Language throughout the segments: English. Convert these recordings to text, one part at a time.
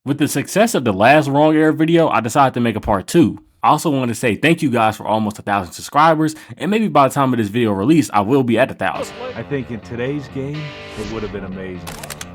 With the success of the last Wrong Era video, I decided to make a part 2. I also want to say thank you guys for almost 1,000 subscribers, and maybe by the time of this video release, I will be at 1,000. I think in today's game, it would have been amazing.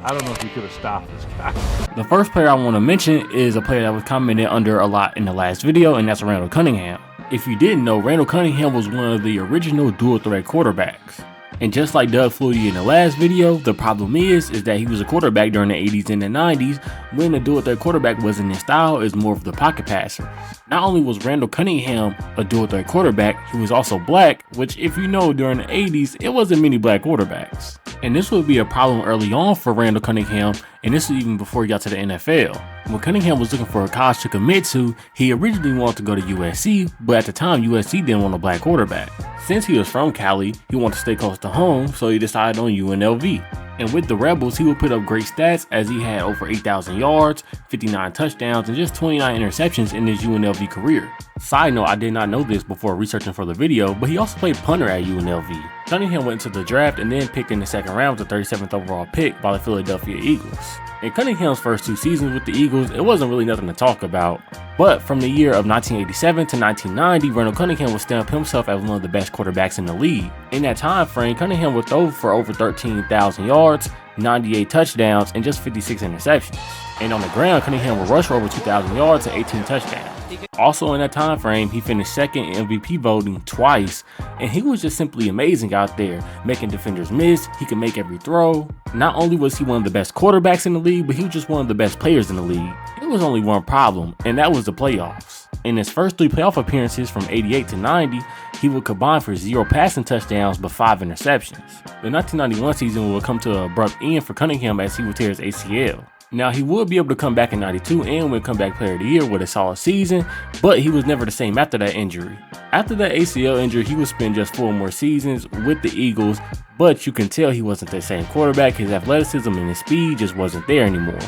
I don't know if you could have stopped this guy. The first player I want to mention is a player that was commented under a lot in the last video, and that's Randall Cunningham. If you didn't know, Randall Cunningham was one of the original dual threat quarterbacks. And just like Doug Flutie in the last video, the problem is that he was a quarterback during the 80s and the 90s when the dual threat quarterback wasn't in style, is more of the pocket passer. Not only was Randall Cunningham a dual threat quarterback, he was also black, which if you know during the 80s, it wasn't many black quarterbacks. And this would be a problem early on for Randall Cunningham, and this was even before he got to the NFL. When Cunningham was looking for a college to commit to, he originally wanted to go to USC, but at the time USC didn't want a black quarterback. Since he was from Cali, he wanted to stay close to home, so he decided on UNLV. And with the Rebels, he would put up great stats as he had over 8,000 yards, 59 touchdowns, and just 29 interceptions in his UNLV career. Side note, I did not know this before researching for the video, but he also played punter at UNLV. Cunningham went into the draft and then picked in the second round with the 37th overall pick by the Philadelphia Eagles. In Cunningham's first 2 seasons with the Eagles, it wasn't really nothing to talk about. But from the year of 1987 to 1990, Randall Cunningham would stamp himself as one of the best quarterbacks in the league. In that time frame, Cunningham would throw for over 13,000 yards, 98 touchdowns, and just 56 interceptions. And on the ground, Cunningham would rush for over 2,000 yards and 18 touchdowns. Also in that time frame, he finished second in MVP voting twice, and he was just simply amazing out there, making defenders miss. He could make every throw. Not only was he one of the best quarterbacks in the league, but he was just one of the best players in the league. There was only one problem, and that was the playoffs. In his first 3 playoff appearances from 88 to 90, he would combine for 0 passing touchdowns but 5 interceptions. The 1991 season would come to an abrupt end for Cunningham as he would tear his ACL. Now, he would be able to come back in 92 and win Comeback Player of the Year with a solid season, but he was never the same after that injury. After that ACL injury, he would spend just 4 more seasons with the Eagles, but you can tell he wasn't the same quarterback. His athleticism and his speed just wasn't there anymore.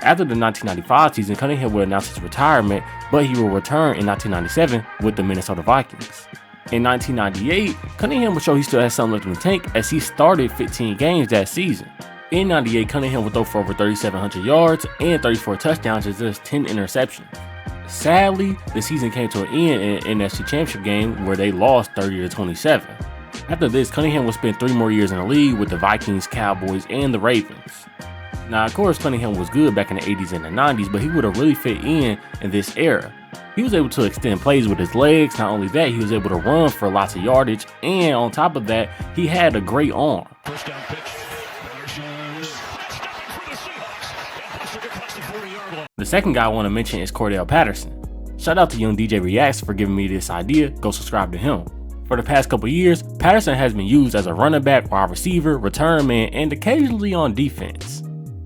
After the 1995 season, Cunningham would announce his retirement, but he will return in 1997 with the Minnesota Vikings. In 1998, Cunningham would show he still had something left in the tank as he started 15 games that season. In 98, Cunningham would throw for over 3,700 yards and 34 touchdowns and just 10 interceptions. Sadly, the season came to an end in an NFC Championship game where they lost 30-27. After this, Cunningham would spend 3 more years in the league with the Vikings, Cowboys, and the Ravens. Now, of course, Cunningham was good back in the 80s and the 90s, but he would have really fit in this era. He was able to extend plays with his legs. Not only that, he was able to run for lots of yardage, and on top of that, he had a great arm. First down pitch. The second guy I want to mention is Cordell Patterson. Shout out to Young DJ Reacts for giving me this idea. Go subscribe to him. For the past couple years, Patterson has been used as a running back, wide receiver, return man, and occasionally on defense.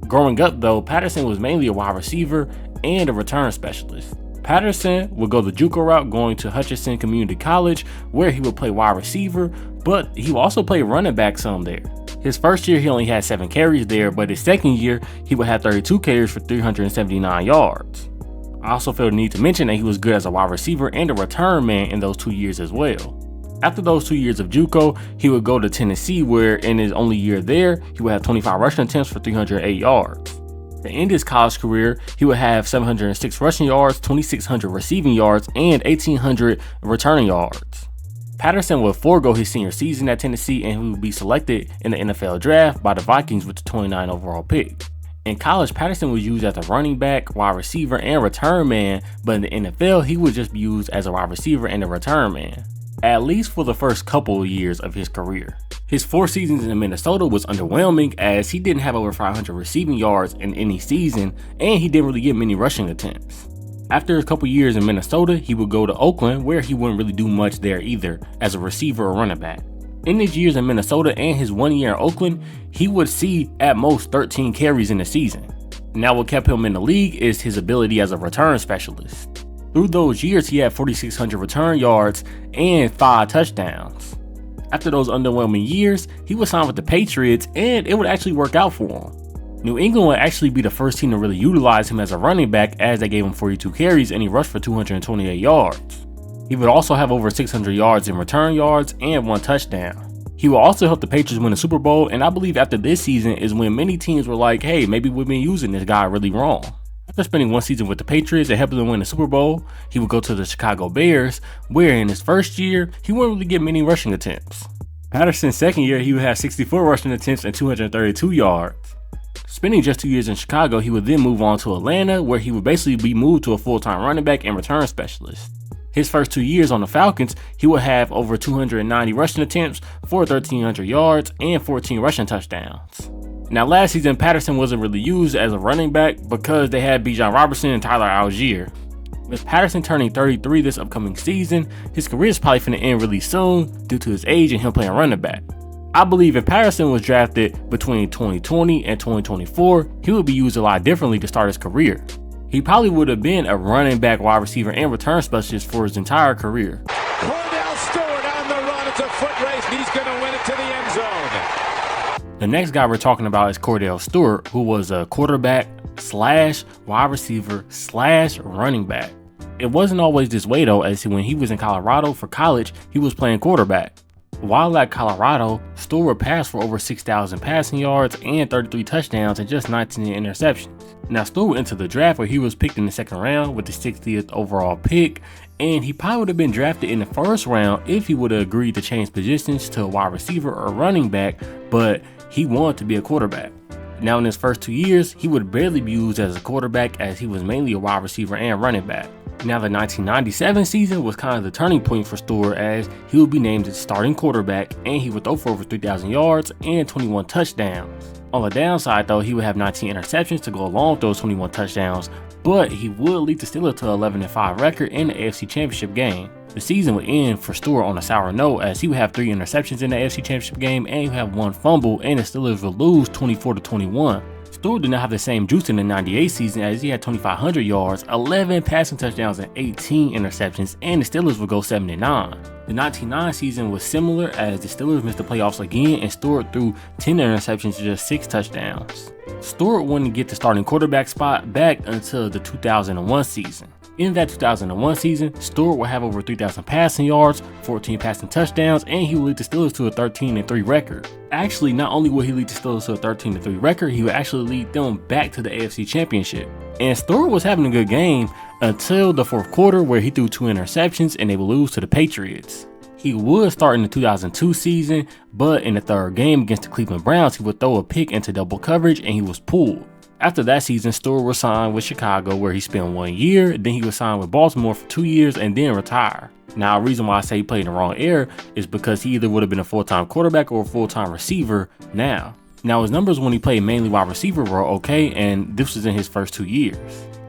Growing up though, Patterson was mainly a wide receiver and a return specialist. Patterson would go the JUCO route, going to Hutchinson Community College, where he would play wide receiver, but he would also play running back some there. His first year, he only had 7 carries there, but his second year, he would have 32 carries for 379 yards. I also feel the need to mention that he was good as a wide receiver and a return man in those 2 years as well. After those 2 years of JUCO, he would go to Tennessee, where in his only year there, he would have 25 rushing attempts for 308 yards. To end his college career, he would have 706 rushing yards, 2,600 receiving yards, and 1,800 returning yards. Patterson would forego his senior season at Tennessee, and he would be selected in the NFL draft by the Vikings with the 29th overall pick. In college, Patterson was used as a running back, wide receiver, and return man, but in the NFL, he would just be used as a wide receiver and a return man, at least for the first couple of years of his career. His 4 seasons in Minnesota was underwhelming as he didn't have over 500 receiving yards in any season, and he didn't really get many rushing attempts. After a couple years in Minnesota, he would go to Oakland, where he wouldn't really do much there either as a receiver or running back. In his years in Minnesota and his 1 year in Oakland, he would see at most 13 carries in a season. Now what kept him in the league is his ability as a return specialist. Through those years, he had 4,600 return yards and 5 touchdowns. After those underwhelming years, he would sign with the Patriots, and it would actually work out for him. New England would actually be the first team to really utilize him as a running back, as they gave him 42 carries and he rushed for 228 yards. He would also have over 600 yards in return yards and 1 touchdown. He will also help the Patriots win the Super Bowl, and I believe after this season is when many teams were like, hey, maybe we've been using this guy really wrong. After spending one season with the Patriots and helping them win the Super Bowl, he would go to the Chicago Bears, where in his first year, he wouldn't really get many rushing attempts. Patterson's second year, he would have 64 rushing attempts and 232 yards. Spending just 2 years in Chicago, he would then move on to Atlanta, where he would basically be moved to a full-time running back and return specialist. His first 2 years on the Falcons, he would have over 290 rushing attempts for 1,300 yards and 14 rushing touchdowns. Now last season, Patterson wasn't really used as a running back because they had Bijan Robinson and Tyler Algier. With Patterson turning 33 this upcoming season, his career is probably finna end really soon due to his age and him playing running back. I believe if Patterson was drafted between 2020 and 2024, he would be used a lot differently to start his career. He probably would have been a running back, wide receiver, and return specialist for his entire career. Cordell Stewart on the run. It's a foot race, and he's going to win it to the end zone. The next guy we're talking about is Cordell Stewart, who was a quarterback slash wide receiver slash running back. It wasn't always this way though, as when he was in Colorado for college, he was playing quarterback. While at Colorado, Stewart passed for over 6,000 passing yards and 33 touchdowns and just 19 interceptions. Now Stewart into the draft where he was picked in the second round with the 60th overall pick, and he probably would have been drafted in the first round if he would have agreed to change positions to a wide receiver or running back, but he wanted to be a quarterback. Now in his first 2 years, he would barely be used as a quarterback as he was mainly a wide receiver and running back. Now the 1997 season was kind of the turning point for Stewart as he would be named the starting quarterback and he would throw for over 3,000 yards and 21 touchdowns. On the downside though, he would have 19 interceptions to go along with those 21 touchdowns, but he would lead the Steelers to an 11-5 record in the AFC Championship game. The season would end for Stewart on a sour note as he would have 3 interceptions in the AFC Championship game and he would have 1 fumble, and the Steelers would lose 24-21. Stewart did not have the same juice in the 98 season as he had 2,500 yards, 11 passing touchdowns, and 18 interceptions, and the Steelers would go 7-9. The 1999 season was similar as the Steelers missed the playoffs again and Stewart threw 10 interceptions to just 6 touchdowns. Stewart wouldn't get the starting quarterback spot back until the 2001 season. In that 2001 season, Stewart will have over 3,000 passing yards, 14 passing touchdowns, and he will lead the Steelers to a 13-3 record. Actually, not only will he lead the Steelers to a 13-3 record, he will actually lead them back to the AFC Championship. And Stewart was having a good game until the fourth quarter where he threw 2 interceptions and they would lose to the Patriots. He would start in the 2002 season, but in the third game against the Cleveland Browns, he would throw a pick into double coverage and he was pulled. After that season, Stewart was signed with Chicago where he spent 1 year, then he was signed with Baltimore for 2 years and then retire. Now, a reason why I say he played in the wrong era is because he either would have been a full-time quarterback or a full-time receiver now. Now, his numbers when he played mainly wide receiver were okay, and this was in his first 2 years.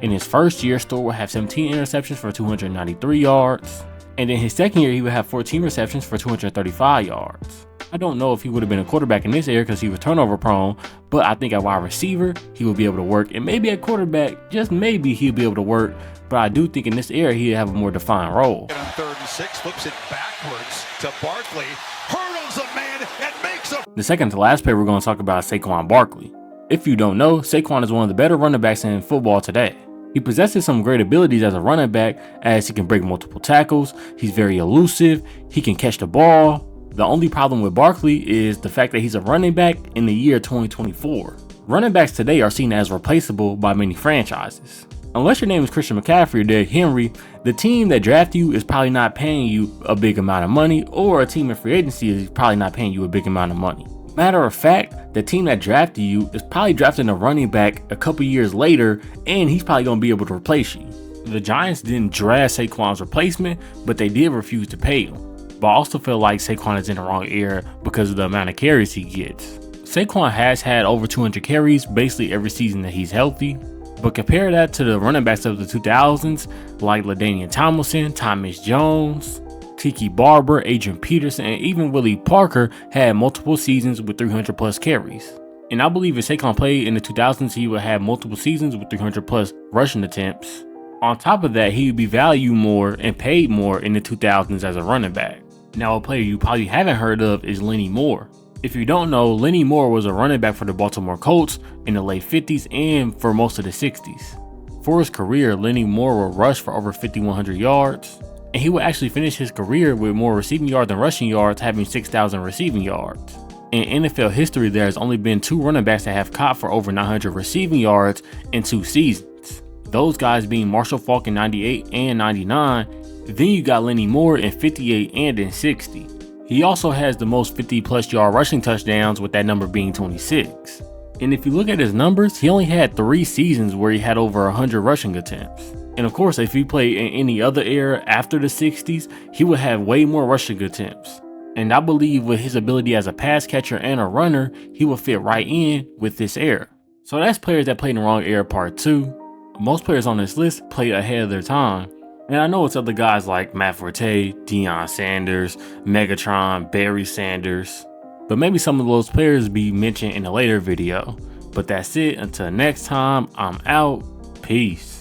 In his first year, Stewart would have 17 interceptions for 293 yards, and in his second year, he would have 14 receptions for 235 yards. I don't know if he would have been a quarterback in this era because he was turnover prone, but I think at wide receiver, he would be able to work, and maybe at quarterback, just maybe he'll be able to work, but I do think in this era, he'd have a more defined role. On 3rd and 6, flips it backwards to Barkley, hurdles a man and makes a... The second to last player we're going to talk about is Saquon Barkley. If you don't know, Saquon is one of the better running backs in football today. He possesses some great abilities as a running back as he can break multiple tackles, he's very elusive, he can catch the ball. The only problem with Barkley is the fact that he's a running back in the year 2024. Running backs today are seen as replaceable by many franchises. Unless your name is Christian McCaffrey or Derrick Henry, the team that drafted you is probably not paying you a big amount of money, or a team in free agency is probably not paying you a big amount of money. Matter of fact, the team that drafted you is probably drafting a running back a couple years later, and he's probably going to be able to replace you. The Giants didn't draft Saquon's replacement, but they did refuse to pay him. But I also feel like Saquon is in the wrong era because of the amount of carries he gets. Saquon has had over 200 carries basically every season that he's healthy, but compare that to the running backs of the 2000s like LaDainian Tomlinson, Thomas Jones, Tiki Barber, Adrian Peterson, and even Willie Parker had multiple seasons with 300 plus carries. And I believe if Saquon played in the 2000s, he would have multiple seasons with 300 plus rushing attempts. On top of that, he would be valued more and paid more in the 2000s as a running back. Now, a player you probably haven't heard of is Lenny Moore. If you don't know, Lenny Moore was a running back for the Baltimore Colts in the late 50s and for most of the 60s. For his career, Lenny Moore would rush for over 5,100 yards, and he would actually finish his career with more receiving yards than rushing yards, having 6,000 receiving yards. In NFL history, there has only been 2 running backs that have caught for over 900 receiving yards in 2 seasons. those guys being Marshall Faulk in 98 and 99. Then you got Lenny Moore in 58 and in 60. He also has the most 50+ yard rushing touchdowns, with that number being 26. And if you look at his numbers, he only had 3 seasons where he had over 100 rushing attempts. And of course, if he played in any other era after the 60s, he would have way more rushing attempts. And I believe with his ability as a pass catcher and a runner, he would fit right in with this era. So that's players that played in the wrong era part 2. Most players on this list played ahead of their time. And I know it's other guys like Matt Forte, Deion Sanders, Megatron, Barry Sanders, but maybe some of those players be mentioned in a later video. But that's it. Until next time, I'm out. Peace.